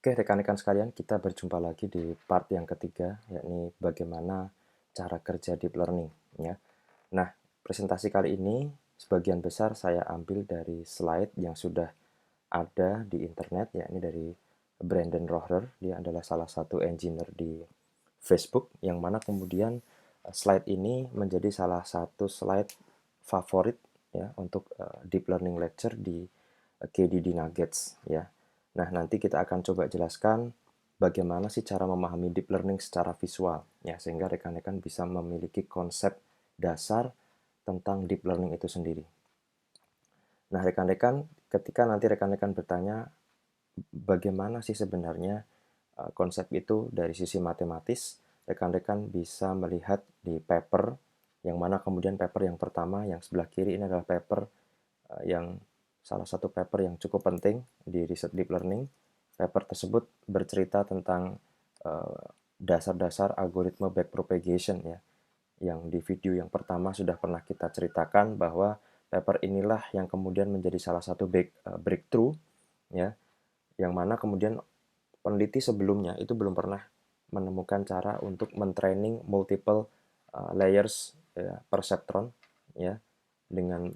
Oke, rekan-rekan sekalian, kita berjumpa lagi di part yang ketiga, yakni bagaimana cara kerja deep learning, ya. Nah, presentasi kali ini sebagian besar saya ambil dari slide yang sudah ada di internet, yakni dari Brandon Rohrer. Dia adalah salah satu engineer di Facebook, yang mana kemudian slide ini menjadi salah satu slide favorit ya untuk deep learning lecture di KDD Nuggets, ya. Nah, nanti kita akan coba jelaskan bagaimana sih cara memahami deep learning secara visual, ya, sehingga rekan-rekan bisa memiliki konsep dasar tentang deep learning itu sendiri. Nah, rekan-rekan, ketika nanti rekan-rekan bertanya, bagaimana sih sebenarnya konsep itu dari sisi matematis, rekan-rekan bisa melihat di paper, yang mana kemudian paper yang pertama, yang sebelah kiri ini adalah paper yang salah satu paper yang cukup penting di riset deep learning. Paper tersebut bercerita tentang dasar-dasar algoritma backpropagation, ya, yang di video yang pertama sudah pernah kita ceritakan bahwa paper inilah yang kemudian menjadi salah satu breakthrough, ya, yang mana kemudian peneliti sebelumnya itu belum pernah menemukan cara untuk mentraining multiple layers, ya, perceptron, ya, dengan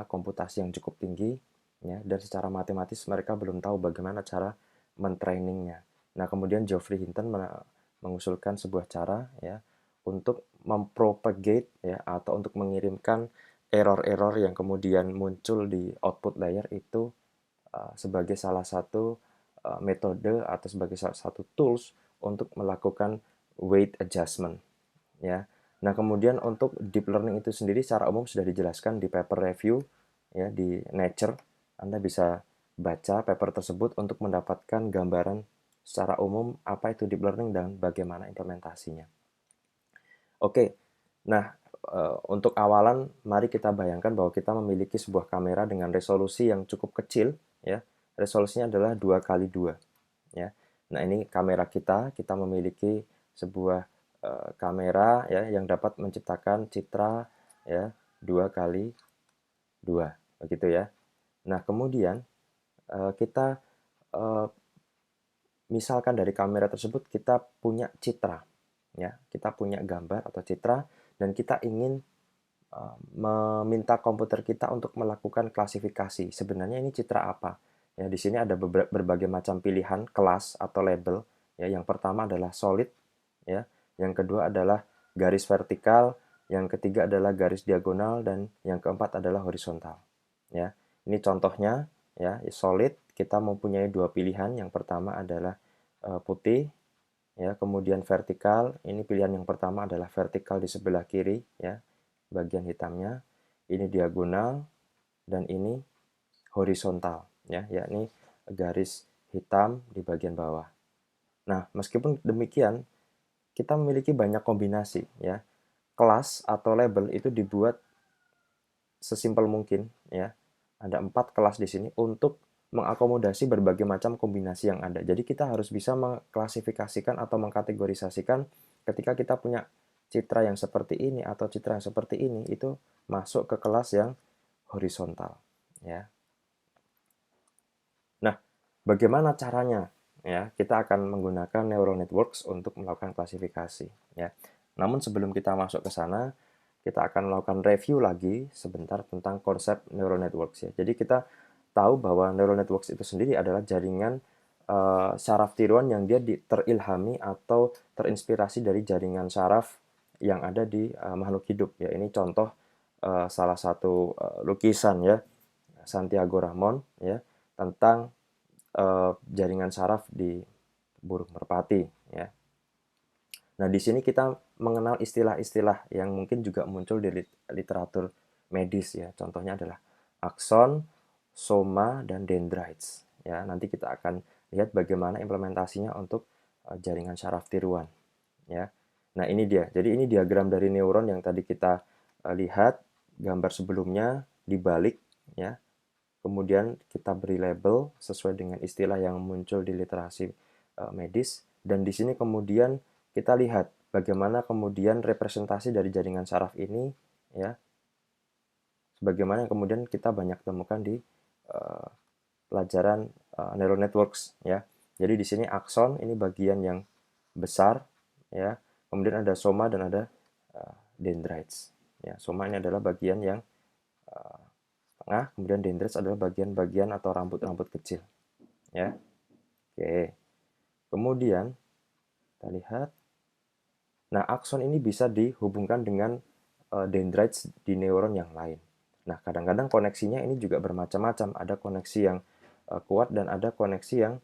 komputasi yang cukup tinggi, ya, dan secara matematis mereka belum tahu bagaimana cara mentrainingnya. Nah, kemudian Geoffrey Hinton mengusulkan sebuah cara, ya, untuk mempropagate, ya, atau untuk mengirimkan error-error yang kemudian muncul di output layer itu sebagai salah satu metode atau sebagai salah satu tools untuk melakukan weight adjustment, ya. Nah, kemudian untuk deep learning itu sendiri secara umum sudah dijelaskan di paper review, ya, di Nature. Anda bisa baca paper tersebut untuk mendapatkan gambaran secara umum apa itu deep learning dan bagaimana implementasinya. Oke, nah, untuk awalan mari kita bayangkan bahwa kita memiliki sebuah kamera dengan resolusi yang cukup kecil, ya. Resolusinya adalah 2 kali 2, ya. Nah, ini kamera kita memiliki sebuah kamera, ya, yang dapat menciptakan citra, ya, 2 kali 2, begitu ya. Nah, kemudian kita misalkan dari kamera tersebut kita punya citra, ya, kita punya gambar atau citra dan kita ingin meminta komputer kita untuk melakukan klasifikasi. Sebenarnya ini citra apa? Ya, di sini ada berbagai macam pilihan kelas atau label. Ya, yang pertama adalah solid, ya. Yang kedua adalah garis vertikal, yang ketiga adalah garis diagonal, dan yang keempat adalah horizontal. Ya, ini contohnya, ya. Solid kita mempunyai dua pilihan. Yang pertama adalah putih, ya. Kemudian vertikal, ini pilihan yang pertama adalah vertikal di sebelah kiri, ya, bagian hitamnya. Ini diagonal dan ini horizontal, ya, yakni garis hitam di bagian bawah. Nah, meskipun demikian, kita memiliki banyak kombinasi, ya. Kelas atau label itu dibuat sesimpel mungkin, ya. Ada 4 kelas di sini untuk mengakomodasi berbagai macam kombinasi yang ada. Jadi kita harus bisa mengklasifikasikan atau mengkategorisasikan ketika kita punya citra yang seperti ini atau citra yang seperti ini, itu masuk ke kelas yang horizontal, ya. Nah, bagaimana caranya? Ya, kita akan menggunakan neural networks untuk melakukan klasifikasi, ya. Namun sebelum kita masuk ke sana, kita akan melakukan review lagi sebentar tentang konsep neural networks, ya. Jadi kita tahu bahwa neural networks itu sendiri adalah jaringan saraf tiruan yang dia terilhami atau terinspirasi dari jaringan saraf yang ada di makhluk hidup, ya. Ini contoh salah satu lukisan, ya, Santiago Ramon, ya, tentang jaringan saraf di burung merpati, ya. Nah, di sini kita mengenal istilah-istilah yang mungkin juga muncul di literatur medis, ya. Contohnya adalah akson, soma, dan dendrites, ya. Nanti kita akan lihat bagaimana implementasinya untuk jaringan saraf tiruan, ya. Nah, ini dia. Jadi ini diagram dari neuron yang tadi kita lihat gambar sebelumnya dibalik, ya. Kemudian kita beri label sesuai dengan istilah yang muncul di literasi medis, dan di sini kemudian kita lihat bagaimana kemudian representasi dari jaringan saraf ini, ya, sebagaimana yang kemudian kita banyak temukan di pelajaran neural networks ya. Jadi di sini akson ini bagian yang besar ya. Kemudian ada soma dan ada dendrites. Ya, soma ini adalah bagian yang tengah, kemudian dendrites adalah bagian-bagian atau rambut-rambut kecil ya. Oke. Kemudian kita lihat. Nah, akson ini bisa dihubungkan dengan dendrites di neuron yang lain. Nah, kadang-kadang koneksinya ini juga bermacam-macam. Ada koneksi yang kuat dan ada koneksi yang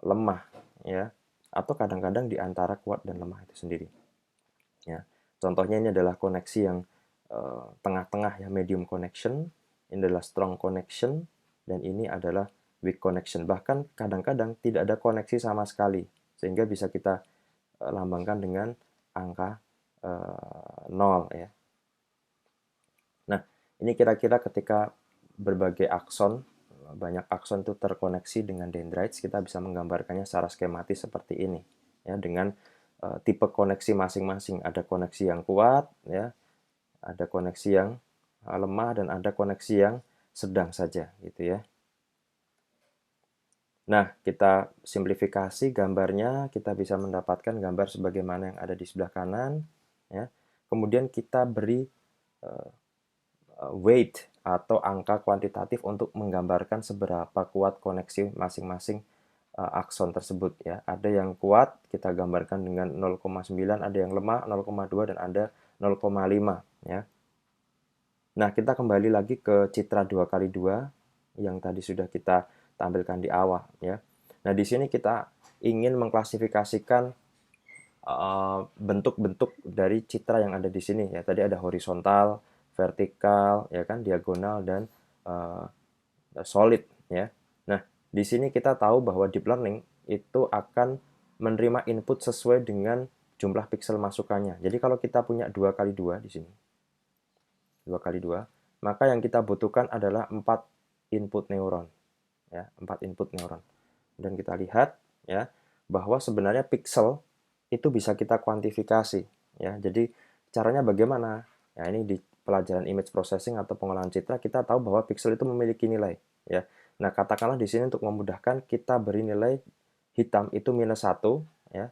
lemah, ya. Atau kadang-kadang di antara kuat dan lemah itu sendiri. Ya. Contohnya ini adalah koneksi yang tengah-tengah ya, medium connection. Ini adalah strong connection dan ini adalah weak connection. Bahkan kadang-kadang tidak ada koneksi sama sekali, sehingga bisa kita lambangkan dengan angka 0 ya. Nah, ini kira-kira ketika berbagai akson, banyak akson itu terkoneksi dengan dendrites, kita bisa menggambarkannya secara skematis seperti ini ya, dengan tipe koneksi masing-masing. Ada koneksi yang kuat ya, ada koneksi yang lemah dan ada koneksi yang sedang saja gitu ya. Nah, kita simplifikasi gambarnya, kita bisa mendapatkan gambar sebagaimana yang ada di sebelah kanan ya. Kemudian kita beri weight atau angka kuantitatif untuk menggambarkan seberapa kuat koneksi masing-masing akson tersebut ya. Ada yang kuat kita gambarkan dengan 0,9, ada yang lemah 0,2 dan ada 0,5 ya. Nah, kita kembali lagi ke citra 2x2 yang tadi sudah kita tampilkan di awal ya. Nah, di sini kita ingin mengklasifikasikan bentuk-bentuk dari citra yang ada di sini ya. Tadi ada horizontal, vertikal, ya kan, diagonal dan solid ya. Nah, di sini kita tahu bahwa deep learning itu akan menerima input sesuai dengan jumlah pixel masukannya. Jadi kalau kita punya 2x2 di sini, 2x2, maka yang kita butuhkan adalah 4 input neuron ya, 4 input neuron. Dan kita lihat ya bahwa sebenarnya pixel itu bisa kita kuantifikasi ya. Jadi caranya bagaimana? Ya, ini di pelajaran image processing atau pengolahan citra kita tahu bahwa pixel itu memiliki nilai ya. Nah, katakanlah di sini untuk memudahkan kita beri nilai hitam itu -1 ya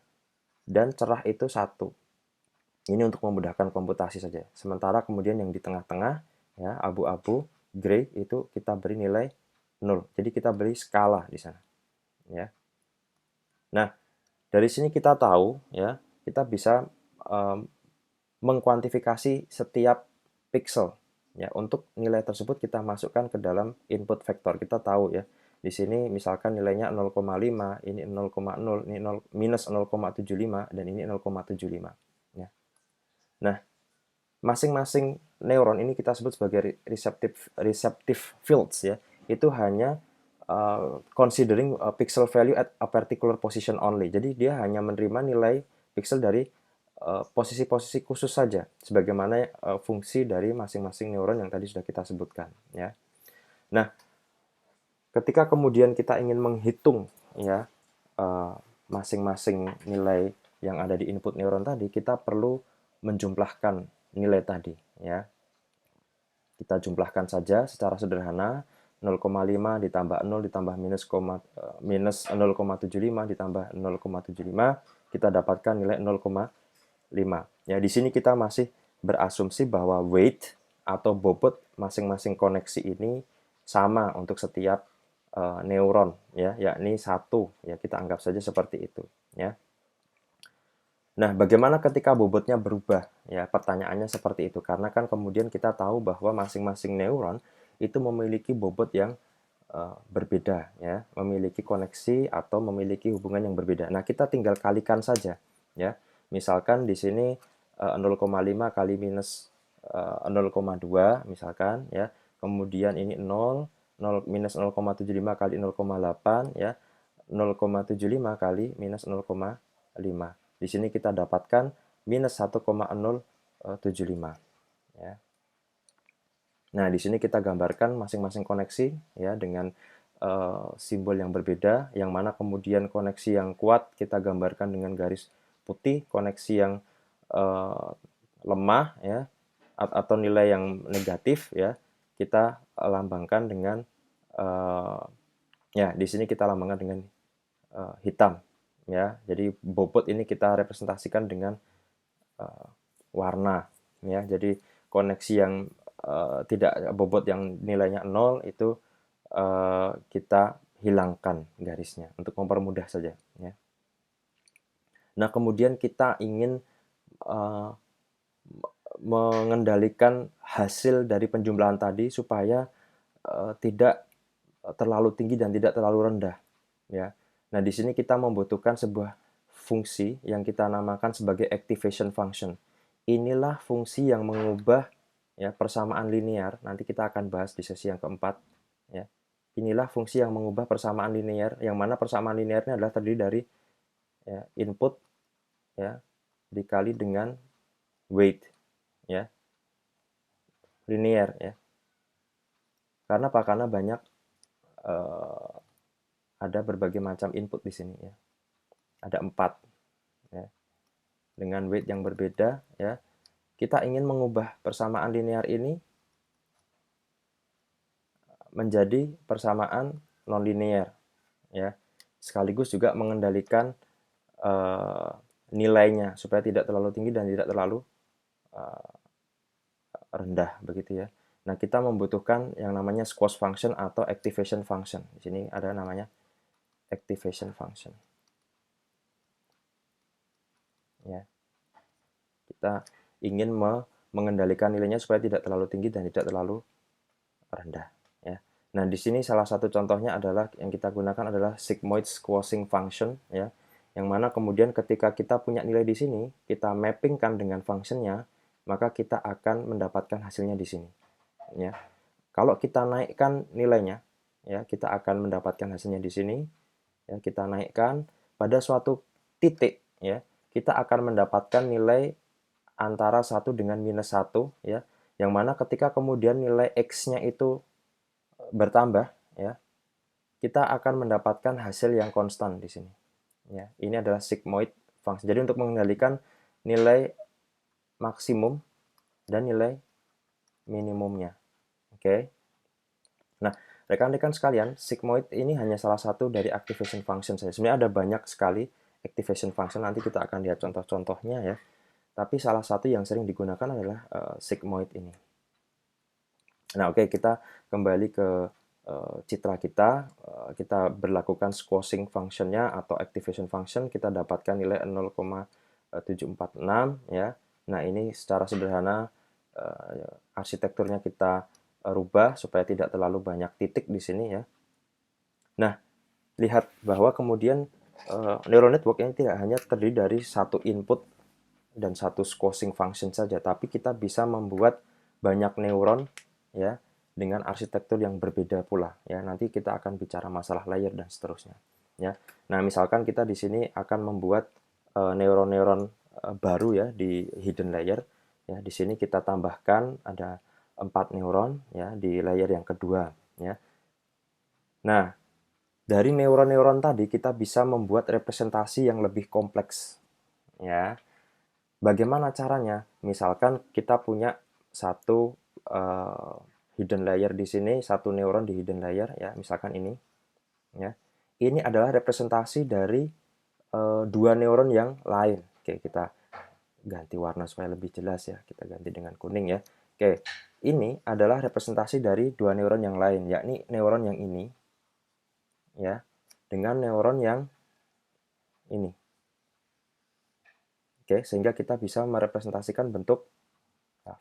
dan cerah itu 1. Ini untuk memudahkan komputasi saja. Sementara kemudian yang di tengah-tengah ya, abu-abu, gray itu kita beri nilai 0. Jadi kita beri skala di sana ya. Nah, dari sini kita tahu ya, kita bisa mengkuantifikasi setiap pixel ya. Untuk nilai tersebut kita masukkan ke dalam input vektor. Kita tahu ya. Di sini misalkan nilainya 0,5, ini 0,0, ini minus 0,75 dan ini 0,75 ya. Nah, masing-masing neuron ini kita sebut sebagai receptive fields ya. Itu hanya considering pixel value at a particular position only. Jadi dia hanya menerima nilai pixel dari posisi-posisi khusus saja, sebagaimana fungsi dari masing-masing neuron yang tadi sudah kita sebutkan. Ya. Nah, ketika kemudian kita ingin menghitung ya masing-masing nilai yang ada di input neuron tadi, kita perlu menjumlahkan nilai tadi. Ya. Kita jumlahkan saja secara sederhana. 0,5 ditambah 0 ditambah minus 0,75 ditambah 0,75 kita dapatkan nilai 0,5. Ya, di sini kita masih berasumsi bahwa weight atau bobot masing-masing koneksi ini sama untuk setiap neuron ya, yakni 1 ya, kita anggap saja seperti itu ya. Nah, bagaimana ketika bobotnya berubah? Ya, pertanyaannya seperti itu. Karena kan kemudian kita tahu bahwa masing-masing neuron itu memiliki bobot yang berbeda, ya, memiliki koneksi atau memiliki hubungan yang berbeda. Nah, kita tinggal kalikan saja, ya. Misalkan di sini 0,5 kali minus 0,2, misalkan, ya. Kemudian ini 0, minus 0,75 kali 0,8, ya. 0,75 kali minus 0,5. Di sini kita dapatkan minus 1,075 ya. Nah, di sini kita gambarkan masing-masing koneksi ya dengan simbol yang berbeda, yang mana kemudian koneksi yang kuat kita gambarkan dengan garis putih, koneksi yang lemah ya atau nilai yang negatif ya kita lambangkan dengan Ya, di sini kita lambangkan dengan hitam, ya. Jadi bobot ini kita representasikan dengan warna, ya. Jadi koneksi yang tidak bobot yang nilainya 0 itu kita hilangkan garisnya untuk mempermudah saja, ya. Nah, kemudian kita ingin uh, mengendalikan hasil dari penjumlahan tadi supaya tidak terlalu tinggi dan tidak terlalu rendah, ya. Nah, di sini kita membutuhkan sebuah fungsi yang kita namakan sebagai activation function. Inilah fungsi yang mengubah, ya, persamaan linear. Nanti kita akan bahas di sesi yang keempat, ya. Inilah fungsi yang mengubah persamaan linear, yang mana persamaan linearnya adalah terdiri dari, ya, input, ya, dikali dengan weight, ya, linear, ya. Karena apa? Karena banyak eh, ada berbagai macam input di sini, ya. Ada 4, ya, dengan weight yang berbeda, ya. Kita ingin mengubah persamaan linear ini menjadi persamaan nonlinear, ya. Sekaligus juga mengendalikan eh, nilainya supaya tidak terlalu tinggi dan tidak terlalu eh, rendah, begitu, ya. Nah, kita membutuhkan yang namanya squash function atau activation function. Di sini ada namanya activation function, ya. Kita ingin mengendalikan nilainya supaya tidak terlalu tinggi dan tidak terlalu rendah, ya. Nah, di sini salah satu contohnya adalah yang kita gunakan adalah sigmoid squashing function, ya. Yang mana kemudian ketika kita punya nilai di sini, kita mappingkan dengan functionnya, maka kita akan mendapatkan hasilnya di sini, ya. Kalau kita naikkan nilainya, ya, kita akan mendapatkan hasilnya di sini, ya. Kita naikkan pada suatu titik, ya, kita akan mendapatkan nilai antara 1 dengan minus 1, ya, yang mana ketika kemudian nilai X-nya itu bertambah, ya, kita akan mendapatkan hasil yang konstan di sini, ya. Ini adalah sigmoid function. Jadi untuk mengendalikan nilai maksimum dan nilai minimumnya. Oke. Nah, rekan-rekan sekalian, sigmoid ini hanya salah satu dari activation function saja. Sebenarnya ada banyak sekali activation function, nanti kita akan lihat contoh-contohnya, ya. Tapi salah satu yang sering digunakan adalah sigmoid ini. Nah, oke, kita kembali ke citra kita. Kita berlakukan squashing function-nya atau activation function, kita dapatkan nilai 0,746, ya. Nah, ini secara sederhana arsitekturnya kita rubah supaya tidak terlalu banyak titik di sini, ya. Nah, lihat bahwa kemudian neural network ini tidak hanya terdiri dari satu input dan satu squashing function saja, tapi kita bisa membuat banyak neuron, ya, dengan arsitektur yang berbeda pula, ya. Nanti kita akan bicara masalah layer dan seterusnya, ya. Nah, misalkan kita di sini akan membuat neuron-neuron baru, ya, di hidden layer, ya. Di sini kita tambahkan ada 4 neuron, ya, di layer yang kedua, ya. Nah, dari neuron-neuron tadi kita bisa membuat representasi yang lebih kompleks, ya. Bagaimana caranya? Misalkan kita punya satu hidden layer di sini, satu neuron di hidden layer, ya, misalkan ini, ya. Ini adalah representasi dari dua neuron yang lain. Oke, kita ganti warna supaya lebih jelas, ya. Kita ganti dengan kuning, ya. Oke, ini adalah representasi dari dua neuron yang lain, yakni neuron yang ini, ya, dengan neuron yang ini. Oke, sehingga kita bisa merepresentasikan bentuk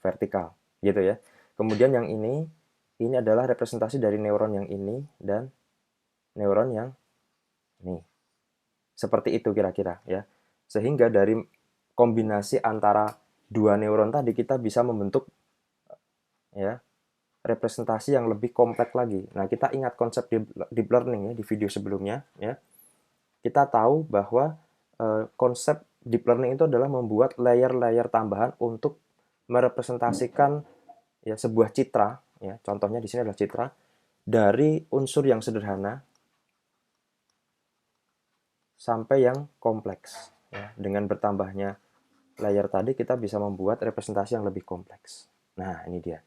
vertikal, gitu, ya. Kemudian yang ini adalah representasi dari neuron yang ini dan neuron yang ini. Seperti itu kira-kira, ya. Sehingga dari kombinasi antara dua neuron tadi kita bisa membentuk, ya, representasi yang lebih kompleks lagi. Nah, kita ingat konsep deep learning, ya, di video sebelumnya, ya. Kita tahu bahwa konsep deep learning itu adalah membuat layer-layer tambahan untuk merepresentasikan, ya, sebuah citra, ya. Contohnya di sini adalah citra dari unsur yang sederhana sampai yang kompleks, ya. Dengan bertambahnya layer tadi kita bisa membuat representasi yang lebih kompleks. Nah, ini dia,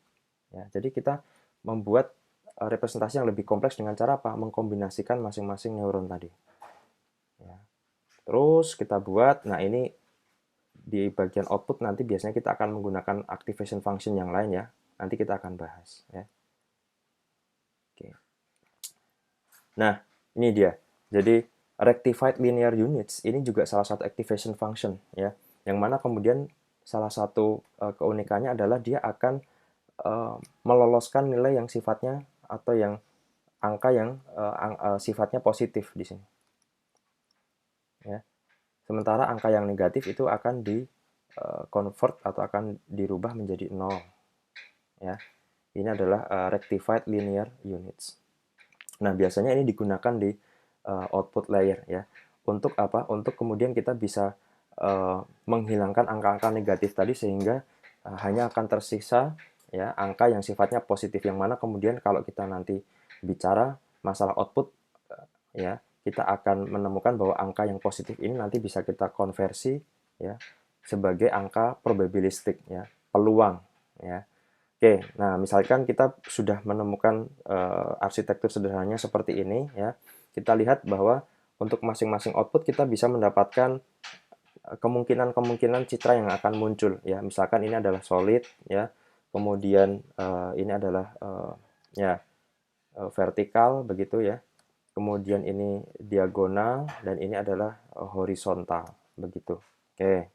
ya. Jadi kita membuat representasi yang lebih kompleks dengan cara apa? Mengkombinasikan masing-masing neuron tadi. Ya. Terus kita buat, nah ini di bagian output nanti biasanya kita akan menggunakan activation function yang lain ya. Nanti kita akan bahas ya. Oke. Nah, ini dia. Jadi rectified linear units ini juga salah satu activation function ya. Yang mana kemudian salah satu keunikannya adalah dia akan meloloskan nilai yang sifatnya atau yang angka yang sifatnya positif di sini. Ya. Sementara angka yang negatif itu akan di convert atau akan dirubah menjadi 0. Ya. Ini adalah rectified linear units. Nah, biasanya ini digunakan di output layer ya. Untuk apa? Untuk kemudian kita bisa menghilangkan angka-angka negatif tadi sehingga hanya akan tersisa ya angka yang sifatnya positif, yang mana kemudian kalau kita nanti bicara masalah output ya, kita akan menemukan bahwa angka yang positif ini nanti bisa kita konversi ya sebagai angka probabilistik ya, peluang ya. Oke, nah misalkan kita sudah menemukan arsitektur sederhananya seperti ini ya. Kita lihat bahwa untuk masing-masing output kita bisa mendapatkan kemungkinan-kemungkinan citra yang akan muncul ya. Misalkan ini adalah solid ya. Kemudian ini adalah ya vertikal begitu ya. Kemudian ini diagonal dan ini adalah horizontal begitu. Oke.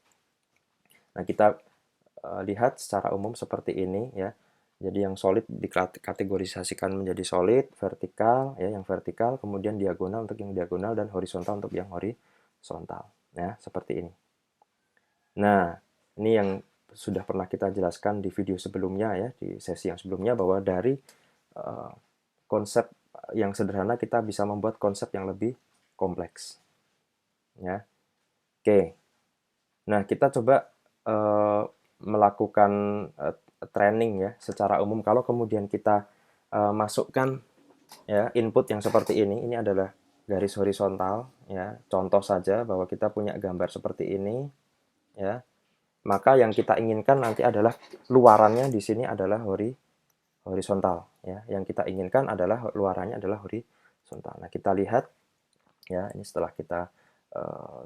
Nah, kita lihat secara umum seperti ini ya. Jadi yang solid dikategorisasikan menjadi solid, vertikal ya, yang vertikal, kemudian diagonal untuk yang diagonal dan horizontal untuk yang horizontal ya, seperti ini. Nah, ini yang sudah pernah kita jelaskan di video sebelumnya ya, di sesi yang sebelumnya, bahwa dari konsep yang sederhana kita bisa membuat konsep yang lebih kompleks ya. Oke. Nah, kita coba melakukan training ya secara umum. Kalau kemudian kita masukkan ya input yang seperti ini adalah garis horizontal ya. Contoh saja bahwa kita punya gambar seperti ini ya. Maka yang kita inginkan nanti adalah luarannya di sini adalah horizontal ya. Yang kita inginkan adalah luarannya adalah horizontal. Nah, kita lihat ya, ini setelah kita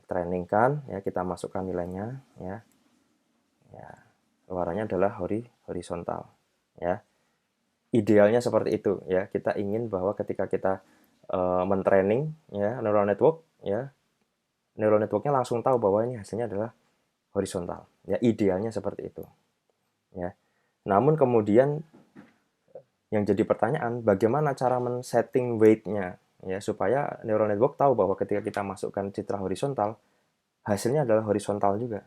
trainingkan ya, kita masukkan nilainya ya. Ya, luarannya adalah horizontal ya. Idealnya seperti itu ya. Kita ingin bahwa ketika kita mentraining ya neural network ya, neural networknya langsung tahu bahwa ini hasilnya adalah horizontal ya. Idealnya seperti itu ya. Namun kemudian yang jadi pertanyaan, bagaimana cara men-setting weight-nya ya, supaya neural network tahu bahwa ketika kita masukkan citra horizontal hasilnya adalah horizontal juga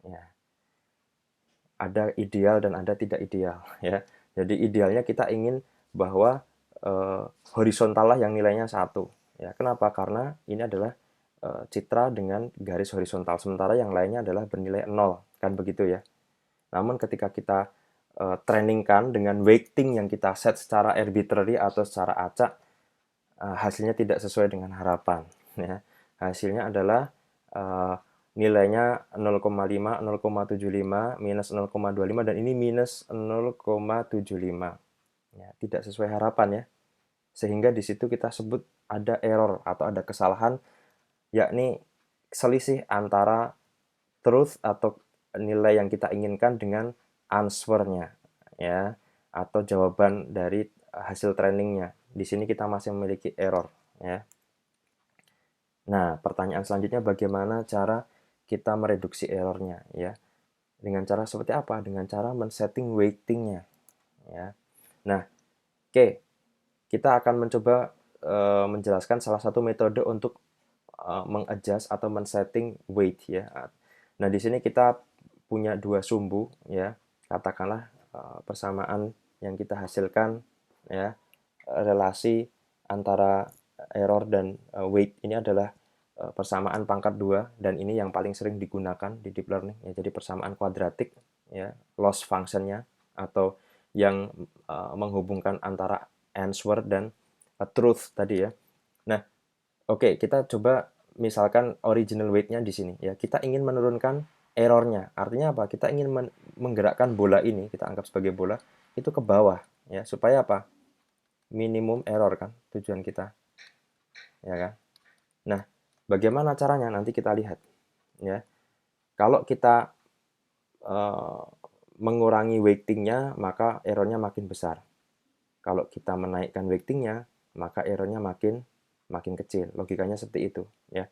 ya. Ada ideal dan ada tidak ideal ya. Jadi idealnya kita ingin bahwa horizontal lah yang nilainya 1 ya. Kenapa? Karena ini adalah citra dengan garis horizontal, sementara yang lainnya adalah bernilai 0 kan begitu ya. Namun ketika kita trainingkan dengan weighting yang kita set secara arbitrary atau secara acak, hasilnya tidak sesuai dengan harapan ya. Hasilnya adalah nilainya 0,5, 0,75, minus 0,25, dan ini minus 0,75 ya, tidak sesuai harapan ya. Sehingga di situ kita sebut ada error atau ada kesalahan, yakni selisih antara truth atau nilai yang kita inginkan dengan answer-nya ya, atau jawaban dari hasil trainingnya. Di sini kita masih memiliki error ya. Nah, pertanyaan selanjutnya, bagaimana cara kita mereduksi errornya ya? Dengan cara seperti apa? Dengan cara men-setting weighting-nya ya. Nah, oke, kita akan mencoba menjelaskan salah satu metode untuk mengadjust atau men-setting weight ya. Nah, di sini kita punya dua sumbu ya. Katakanlah persamaan yang kita hasilkan ya, relasi antara error dan weight ini adalah persamaan pangkat 2, dan ini yang paling sering digunakan di deep learning ya. Jadi persamaan kuadratik ya, loss function-nya, atau yang menghubungkan antara answer dan truth tadi ya. Nah, oke, kita coba misalkan original weight-nya di sini ya. Kita ingin menurunkan error-nya. Artinya apa? Kita ingin menggerakkan bola ini, kita anggap sebagai bola, itu ke bawah ya. Supaya apa? minimum error kan tujuan kita, ya kan? Nah, bagaimana caranya nanti kita lihat, ya. Kalau kita mengurangi weightingnya, maka errornya makin besar. Kalau kita menaikkan weightingnya, maka errornya makin makin kecil. Logikanya seperti itu, ya.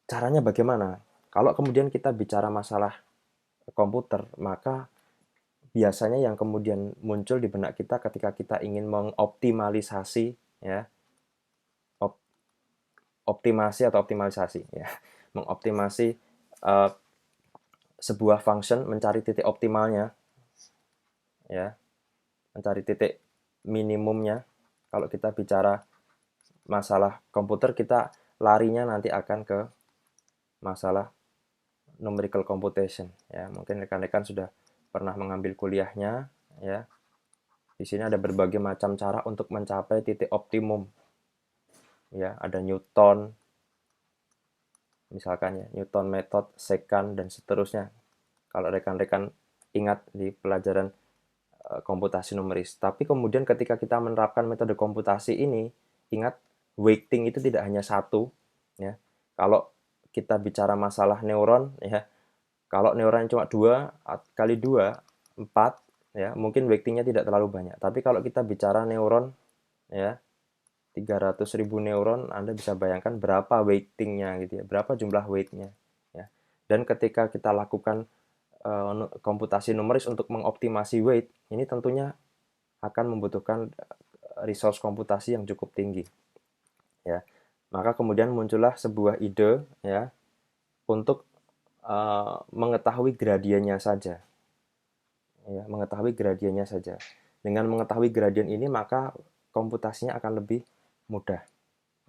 Caranya bagaimana? Kalau kemudian kita bicara masalah komputer, maka biasanya yang kemudian muncul di benak kita ketika kita ingin mengoptimalisasi, ya, optimasi atau optimalisasi, ya, mengoptimasi uh, sebuah function, mencari titik optimalnya, ya, mencari titik minimumnya. Kalau kita bicara masalah komputer, kita larinya nanti akan ke masalah numerical computation, ya. Mungkin rekan-rekan sudah pernah mengambil kuliahnya, ya. Di sini ada berbagai macam cara untuk mencapai titik optimum, ya. Ada Newton, misalkan, ya, Newton method, secant, dan seterusnya. Kalau rekan-rekan ingat di pelajaran komputasi numeris. Tapi kemudian ketika kita menerapkan metode komputasi ini, ingat weighting itu tidak hanya satu, ya. Kalau kita bicara masalah neuron, ya, kalau neuron cuma 2 kali 2 4, ya, mungkin weightingnya tidak terlalu banyak. Tapi kalau kita bicara neuron, ya, 300.000 neuron, Anda bisa bayangkan berapa weightingnya gitu ya, berapa jumlah weightnya, ya. Dan ketika kita lakukan komputasi numeris untuk mengoptimasi weight, ini tentunya akan membutuhkan resource komputasi yang cukup tinggi, ya. Maka kemudian muncullah sebuah ide, ya, untuk mengetahui gradiennya saja, ya, mengetahui gradiennya saja. Dengan mengetahui gradien ini, maka komputasinya akan lebih mudah.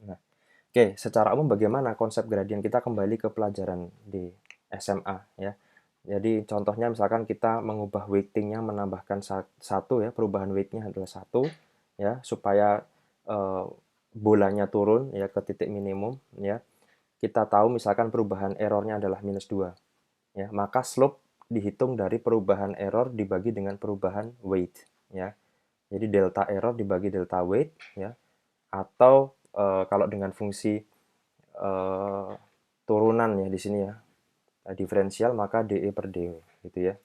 Nah, oke, secara umum bagaimana konsep gradien? Kita kembali ke pelajaran di SMA, ya. Jadi contohnya misalkan kita mengubah weightingnya, menambahkan satu, ya, perubahan weightnya adalah satu, ya, supaya eh, bolanya turun, ya, ke titik minimum, ya. Kita tahu misalkan perubahan errornya adalah -2, ya, maka slope dihitung dari perubahan error dibagi dengan perubahan weight, ya. Jadi delta error dibagi delta weight, ya, atau kalau dengan fungsi eh, turunan, ya, di sini, ya, diferensial, maka DE per DW, gitu ya.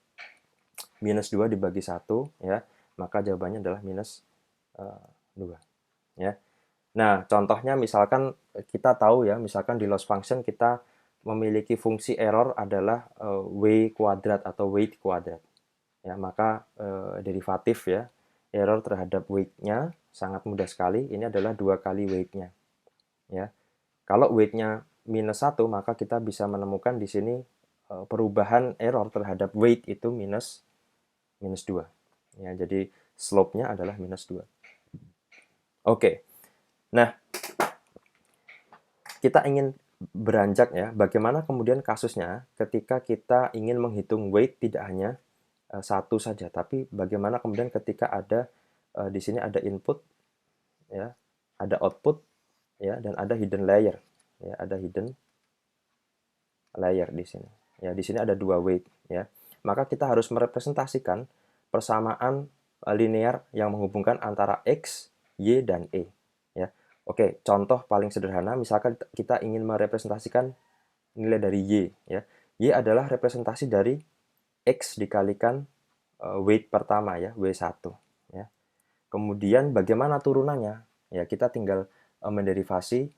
-2 dibagi 1, ya, maka jawabannya adalah -2, ya. Nah, contohnya misalkan kita tahu, ya, misalkan di loss function kita memiliki fungsi error adalah W kuadrat atau weight kuadrat, ya, maka derivatif, ya, error terhadap weight-nya sangat mudah sekali, ini adalah 2 kali weight-nya, ya. Kalau weight-nya -1, maka kita bisa menemukan di sini perubahan error terhadap weight itu -2. Ya, jadi slope-nya adalah -2. Oke. Nah, kita ingin beranjak, ya, bagaimana kemudian kasusnya ketika kita ingin menghitung weight tidak hanya satu saja, tapi bagaimana kemudian ketika ada di sini ada input, ya, ada output, ya, dan ada hidden layer, ya, ada hidden layer di sini. Ya, di sini ada 2 weight, ya. Maka kita harus merepresentasikan persamaan linear yang menghubungkan antara X, Y, dan E, ya. Oke, contoh paling sederhana, misalkan kita ingin merepresentasikan nilai dari Y, ya. Y adalah representasi dari X dikalikan weight pertama, ya, W1, ya. Kemudian bagaimana turunannya? Ya, kita tinggal menderivasi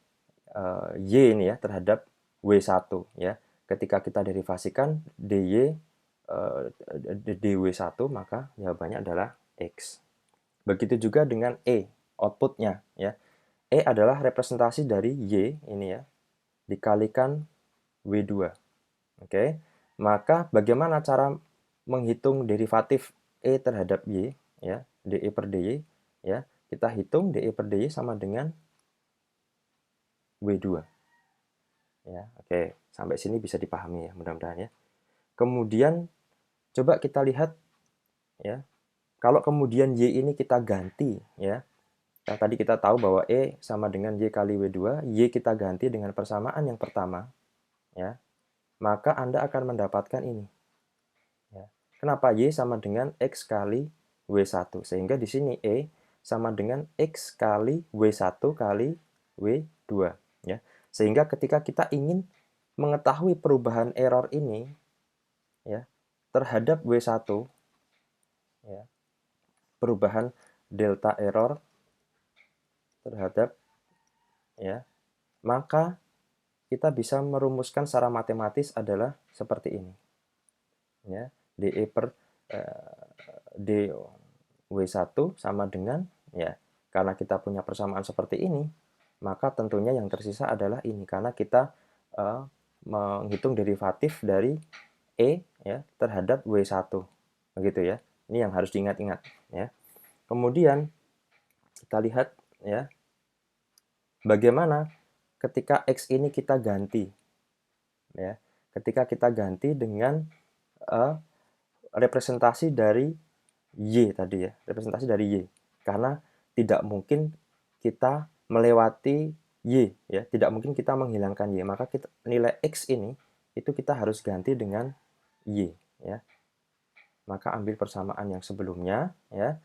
Y ini, ya, terhadap W1, ya. Ketika kita derivasikan dy dw1, maka jawabannya adalah X. Begitu juga dengan E, outputnya, ya. E adalah representasi dari Y ini, ya, dikalikan W2. Oke. Maka bagaimana cara menghitung derivatif E terhadap Y, ya, dE per dy, ya. Kita hitung dE per dy sama dengan W2. Ya, oke. Sampai sini bisa dipahami, ya, mudah-mudahan, ya. Kemudian coba kita lihat, ya. Kalau kemudian Y ini kita ganti, ya. Yang tadi kita tahu bahwa E sama dengan Y kali W2, Y kita ganti dengan persamaan yang pertama, ya. Maka Anda akan mendapatkan ini, ya. Kenapa? Y sama dengan X kali W1. Sehingga di sini E sama dengan X kali W1 kali W2 ya. Sehingga ketika kita ingin mengetahui perubahan error ini ya terhadap W1 ya, perubahan delta error terhadap ya, maka kita bisa merumuskan secara matematis adalah seperti ini ya. DE per dW1 sama dengan ya, karena kita punya persamaan seperti ini, maka tentunya yang tersisa adalah ini karena kita menghitung derivatif dari E ya terhadap W1 begitu ya. Ini yang harus diingat-ingat ya. Kemudian kita lihat ya bagaimana ketika X ini kita ganti ya. Ketika kita ganti dengan representasi dari Y tadi ya, representasi dari Y. Karena tidak mungkin kita melewati Y ya, tidak mungkin kita menghilangkan Y. Maka nilai X ini itu kita harus ganti dengan Y ya. Maka ambil persamaan yang sebelumnya ya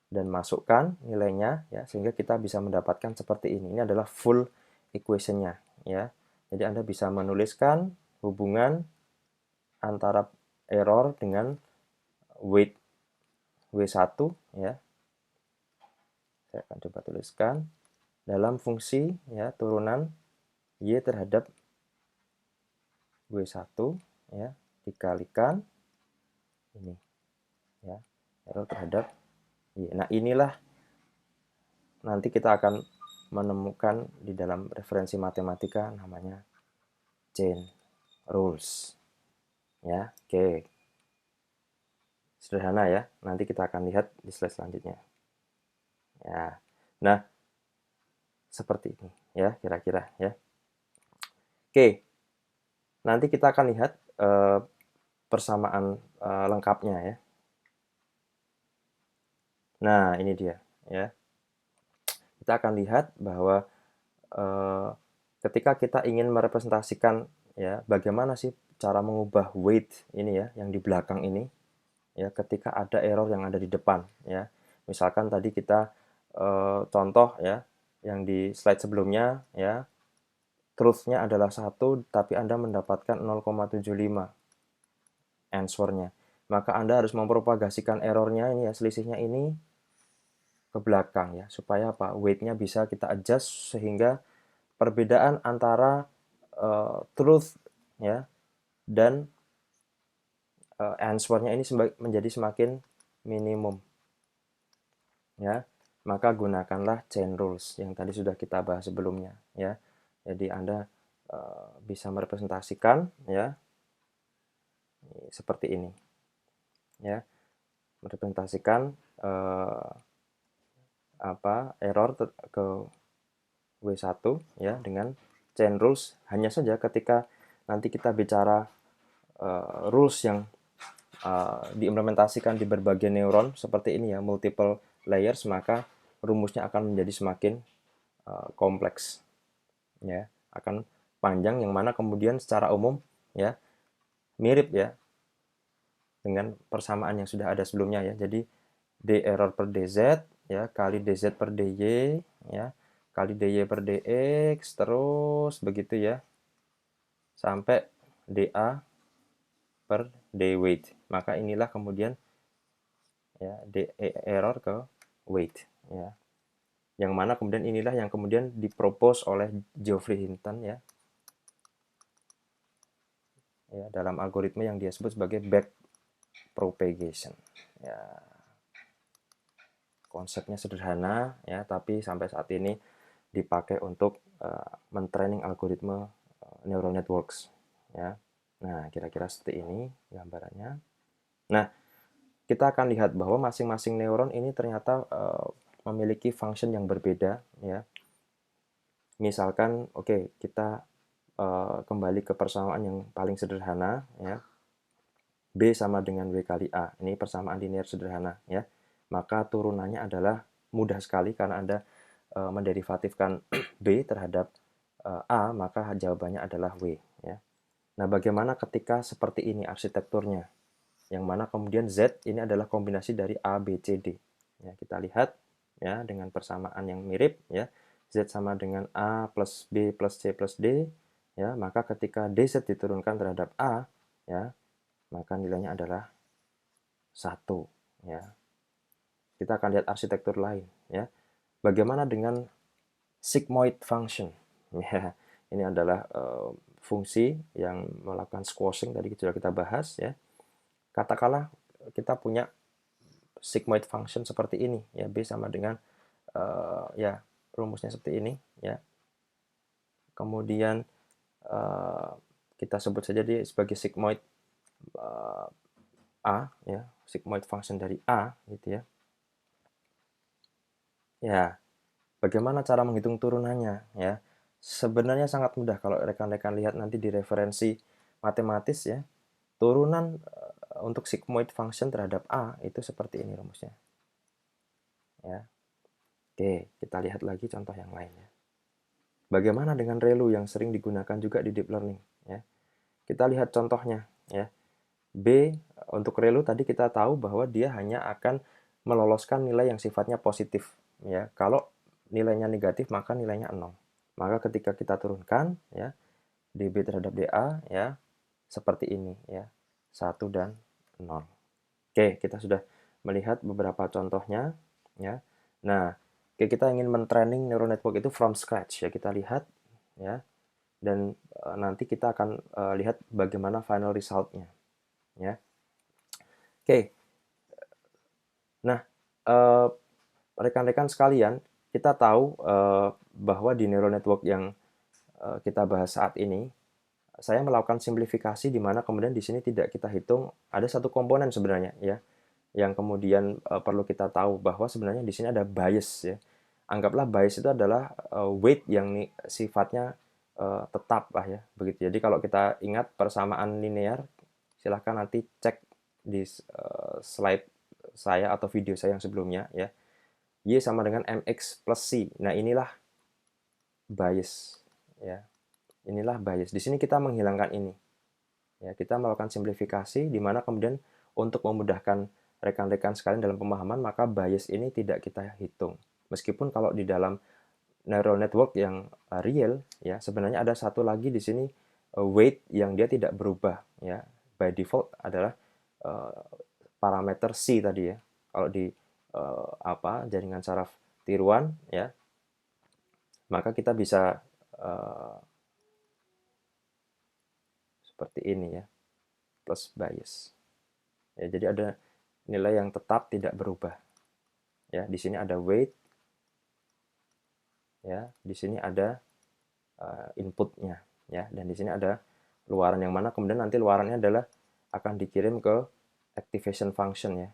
dan masukkan nilainya ya sehingga kita bisa mendapatkan seperti ini. Ini adalah full equation-nya ya. Jadi Anda bisa menuliskan hubungan antara error dengan weight W1 ya. Saya akan coba tuliskan dalam fungsi ya turunan Y terhadap W1 ya dikalikan ini ya error terhadap Y. Nah, inilah nanti kita akan menemukan di dalam referensi matematika namanya chain rules. Ya, oke. Sederhana ya. Nanti kita akan lihat di slide selanjutnya. Ya. Nah, seperti ini ya kira-kira ya. Oke. Nanti kita akan lihat persamaan lengkapnya ya. Nah, ini dia ya. Kita akan lihat bahwa ketika kita ingin merepresentasikan ya bagaimana sih cara mengubah weight ini ya yang di belakang ini ya ketika ada error yang ada di depan ya. Misalkan tadi kita contoh ya yang di slide sebelumnya ya truth-nya adalah 1 tapi Anda mendapatkan 0,75 answer-nya. Maka Anda harus mempropagasikan errornya ini ya selisihnya ini ke belakang ya supaya apa weight-nya bisa kita adjust sehingga perbedaan antara truth ya dan answer-nya ini menjadi semakin minimum ya. Maka gunakanlah chain rules yang tadi sudah kita bahas sebelumnya ya. Jadi Anda bisa merepresentasikan ya seperti ini ya. Merepresentasikan error ke W1 ya dengan chain rules. Hanya saja ketika nanti kita bicara rules yang diimplementasikan di berbagai neuron seperti ini ya, multiple layers, maka rumusnya akan menjadi semakin kompleks ya, akan panjang yang mana kemudian secara umum ya mirip ya dengan persamaan yang sudah ada sebelumnya ya. Jadi D error per DZ ya kali DZ per DY ya kali DY per DX terus begitu ya sampai DA per D-weight. Maka inilah kemudian ya error ke weight ya. Yang mana kemudian inilah yang kemudian dipropose oleh Geoffrey Hinton ya. Ya dalam algoritma yang dia sebut sebagai back propagation. Ya. Konsepnya sederhana ya, tapi sampai saat ini dipakai untuk mentraining algoritma neural networks ya. Nah, kira-kira seperti ini gambarannya. Nah, kita akan lihat bahwa masing-masing neuron ini ternyata memiliki function yang berbeda ya. Misalkan oke, kita kembali ke persamaan yang paling sederhana ya. B sama dengan W kali A. Ini persamaan linear sederhana ya. Maka turunannya adalah mudah sekali karena Anda menderivatifkan B terhadap A, maka jawabannya adalah W ya. Nah, bagaimana ketika seperti ini arsitekturnya? Yang mana kemudian Z ini adalah kombinasi dari A, B, C, D. Ya, kita lihat ya dengan persamaan yang mirip ya. Z sama dengan A plus B plus C plus D ya, maka ketika DZ diturunkan terhadap A ya, maka nilainya adalah 1 ya. Kita akan lihat arsitektur lain ya. Bagaimana dengan sigmoid function? Ya, ini adalah fungsi yang melakukan squashing tadi sudah kita bahas ya. Katakanlah kita punya sigmoid function seperti ini ya, B sama dengan ya rumusnya seperti ini ya. Kemudian kita sebut saja dia sebagai sigmoid A ya, sigmoid function dari A gitu ya. Ya, bagaimana cara menghitung turunannya ya? Sebenarnya sangat mudah kalau rekan-rekan lihat nanti di referensi matematis ya. Turunan untuk sigmoid function terhadap A itu seperti ini rumusnya. Ya. Oke, kita lihat lagi contoh yang lainnya. Bagaimana dengan ReLU yang sering digunakan juga di deep learning ya? Kita lihat contohnya ya. B untuk ReLU tadi kita tahu bahwa dia hanya akan meloloskan nilai yang sifatnya positif ya. Kalau nilainya negatif maka nilainya 0. Maka ketika kita turunkan ya dB terhadap dA ya seperti ini ya. 1 dan 0. Oke, kita sudah melihat beberapa contohnya ya. Nah, kita ingin men-training neural network itu from scratch ya. Kita lihat ya, dan nanti kita akan lihat bagaimana final result-nya ya. Oke. Nah, rekan-rekan sekalian, kita tahu bahwa di neural network yang kita bahas saat ini, saya melakukan simplifikasi di mana kemudian di sini tidak kita hitung ada satu komponen sebenarnya ya, yang kemudian perlu kita tahu bahwa sebenarnya di sini ada bias ya. Anggaplah bias itu adalah weight yang sifatnya tetap lah ya, begitu. Jadi kalau kita ingat persamaan linear, silahkan nanti cek di slide saya atau video saya yang sebelumnya ya. Y sama dengan mx plus c. Nah, inilah bias ya. Inilah bias. Di sini kita menghilangkan ini. Ya, kita melakukan simplifikasi di mana kemudian untuk memudahkan rekan-rekan sekalian dalam pemahaman, maka bias ini tidak kita hitung. Meskipun kalau di dalam neural network yang real ya, sebenarnya ada satu lagi di sini weight yang dia tidak berubah ya. By default adalah parameter C tadi ya. Kalau di jaringan saraf tiruan ya, maka kita bisa seperti ini ya, plus bias. Ya, jadi ada nilai yang tetap tidak berubah. Ya, di sini ada weight. Ya, di sini ada inputnya ya, dan di sini ada luaran yang mana kemudian nanti luarannya adalah akan dikirim ke activation function ya.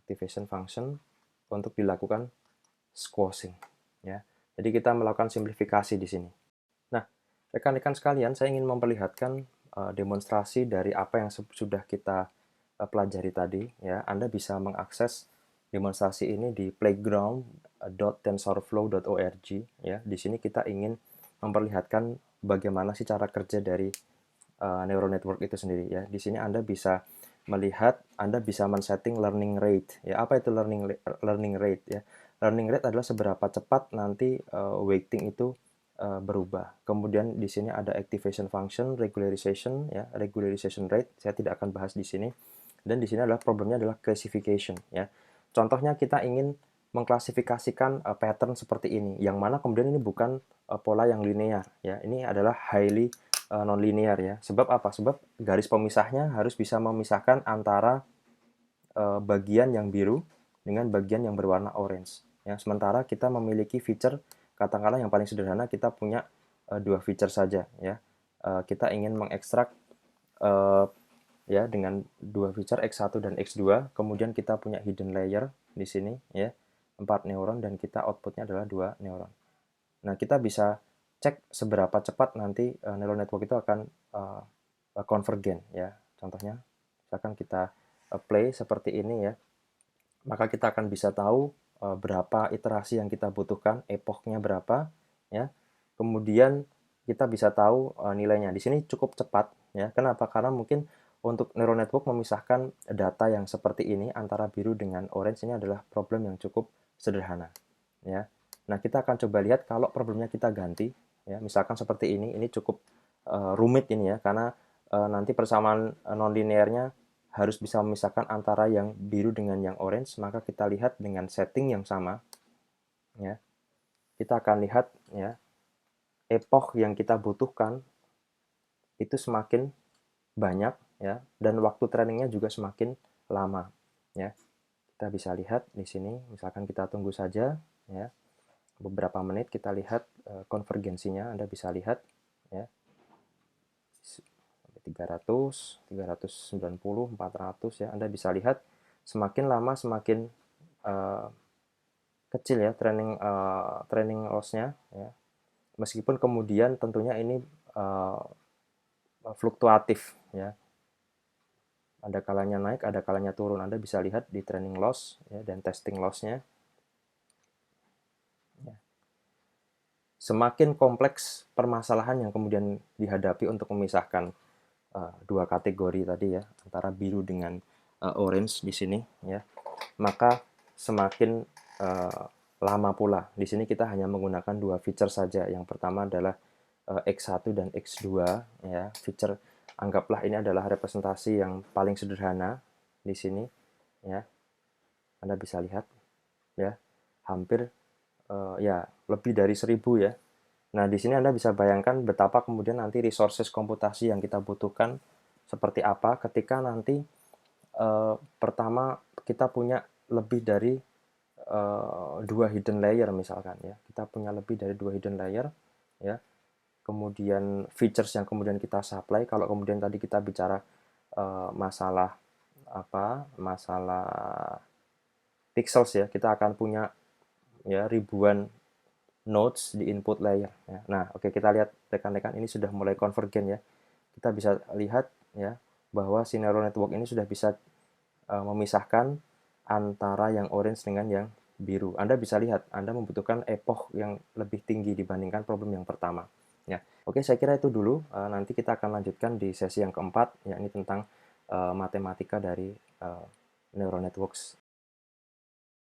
Activation function untuk dilakukan squashing ya. Jadi kita melakukan simplifikasi di sini. Nah, rekan-rekan sekalian, saya ingin memperlihatkan demonstrasi dari apa yang sudah kita pelajari tadi ya. Anda bisa mengakses demonstrasi ini di playground.tensorflow.org ya. Di sini kita ingin memperlihatkan bagaimana sih cara kerja dari neural network itu sendiri ya. Di sini Anda bisa melihat, Anda bisa men-setting learning rate ya. Apa itu learning rate ya? Learning rate adalah seberapa cepat nanti weighting itu berubah. Kemudian di sini ada activation function, regularization ya, regularization rate. Saya tidak akan bahas di sini. Dan di sini adalah problemnya adalah classification ya. Contohnya kita ingin mengklasifikasikan pattern seperti ini, yang mana kemudian ini bukan pola yang linear ya. Ini adalah highly non-linear ya. Sebab apa? Sebab garis pemisahnya harus bisa memisahkan antara bagian yang biru dengan bagian yang berwarna orange. Ya, sementara kita memiliki feature, katakanlah yang paling sederhana kita punya dua feature saja ya. Kita ingin mengekstrak ya dengan dua feature X1 dan X2, kemudian kita punya hidden layer di sini ya, 4 neuron dan kita outputnya adalah 2 neuron. Nah, kita bisa cek seberapa cepat nanti neural network itu akan konvergen ya. Contohnya, misalkan kita play seperti ini ya, maka kita akan bisa tahu berapa iterasi yang kita butuhkan, epochnya berapa ya. Kemudian kita bisa tahu nilainya. Di sini cukup cepat ya. Kenapa? Karena mungkin untuk neural network memisahkan data yang seperti ini antara biru dengan orange ini adalah problem yang cukup sederhana, ya. Nah, kita akan coba lihat kalau problemnya kita ganti, ya, misalkan seperti ini cukup rumit ini ya, karena nanti persamaan nonlinearnya harus bisa memisahkan antara yang biru dengan yang orange, maka kita lihat dengan setting yang sama, ya. Kita akan lihat ya, epoch yang kita butuhkan itu semakin banyak ya, dan waktu trainingnya juga semakin lama ya. Kita bisa lihat di sini, misalkan kita tunggu saja ya, beberapa menit kita lihat konvergensinya, Anda bisa lihat ya, 300, 390, 400 ya, Anda bisa lihat semakin lama semakin uh, kecil ya training loss-nya ya. Meskipun kemudian tentunya ini uh, fluktuatif ya. Ada kalanya naik, ada kalanya turun. Anda bisa lihat di training loss ya, dan testing loss-nya. Ya. Semakin kompleks permasalahan yang kemudian dihadapi untuk memisahkan dua kategori tadi ya, antara biru dengan orange di sini ya, maka semakin lama pula. Di sini kita hanya menggunakan dua feature saja. Yang pertama adalah X1 dan X2 ya. Feature, anggaplah ini adalah representasi yang paling sederhana di sini ya. Anda bisa lihat ya, hampir ya lebih dari 1000 ya. Nah, di sini Anda bisa bayangkan betapa kemudian nanti resources komputasi yang kita butuhkan seperti apa ketika nanti pertama kita punya lebih dari dua hidden layer misalkan ya. Kita punya lebih dari dua hidden layer ya. Kemudian features yang kemudian kita supply, kalau kemudian tadi kita bicara masalah masalah pixels ya, kita akan punya ya ribuan nodes di input layer ya. Nah, oke, kita lihat rekan-rekan ini sudah mulai konvergen ya. Kita bisa lihat ya bahwa si neural network ini sudah bisa memisahkan antara yang orange dengan yang biru. Anda bisa lihat, Anda membutuhkan epoch yang lebih tinggi dibandingkan problem yang pertama. Ya, oke, saya kira itu dulu. Nanti kita akan lanjutkan di sesi yang keempat, yakni tentang matematika dari neural networks